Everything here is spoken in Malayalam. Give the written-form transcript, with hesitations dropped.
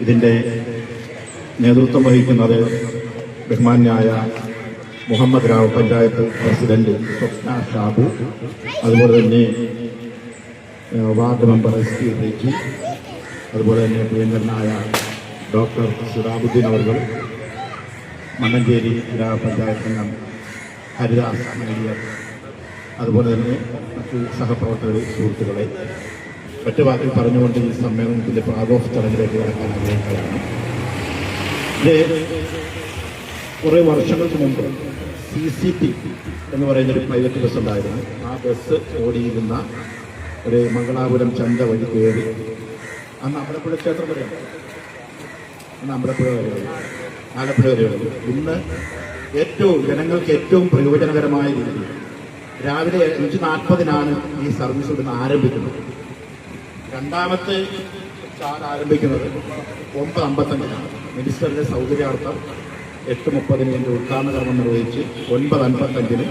ഇതിന്റെ നേതൃത്വം വഹിക്കുന്നത് ബഹുമാന്യായ മുഹമ്മദ് റാവ് പഞ്ചായത്ത് പ്രസിഡന്റ് സ്വപ്ന ഷാബു, അതുപോലെ തന്നെ വാർഡ് മെമ്പർ SP റേജി, അതുപോലെ തന്നെ പ്രിയങ്കരനായ ഡോക്ടർ സിറാബുദ്ദീൻ അവർ, മണ്ണഞ്ചേരി ഗ്രാമപഞ്ചായത്ത് അംഗം ഹരിദാസ് മേലിയർ, അതുപോലെ തന്നെ മറ്റു സഹപ്രവർത്തകർ, സുഹൃത്തുക്കളെ, മറ്റു വാക്കിൽ പറഞ്ഞുകൊണ്ട് ഈ സമ്മേളനത്തിന്റെ പ്രാഗോഫ് ചടങ്ങിലേക്ക് കടക്കാൻ ആഗ്രഹിക്കുകയാണ്. ഇത് കുറേ വർഷങ്ങൾക്ക് മുമ്പ് CCT എന്ന് പറയുന്നൊരു പ്രൈവറ്റ് ബസ് ഉണ്ടായിരുന്നു. ആ ബസ് ഓടിയിരുന്ന ഒരു മംഗളാപുരം ചന്ത വഴി കയറി അന്ന് അമ്പലപ്പുഴ ക്ഷേത്രം വരെയാണ്, അന്ന് അമ്പലപ്പുഴ വരെയുള്ളൂ, ആലപ്പുഴ വരെയുള്ളൂ. ഇന്ന് ജനങ്ങൾക്ക് ഏറ്റവും പ്രയോജനകരമായ രീതിയിൽ രാവിലെ 5:40 ഈ സർവീസ് ഇവിടുന്ന് ആരംഭിക്കുന്നത്. രണ്ടാമത്തെ ചാർജ് ആരംഭിക്കുന്നത് 9:55 മിനിസ്റ്ററുടെ സൗകര്യാർത്ഥം 8:30 ഉദ്ഘാടന കർമ്മം നിർവഹിച്ച് 9:55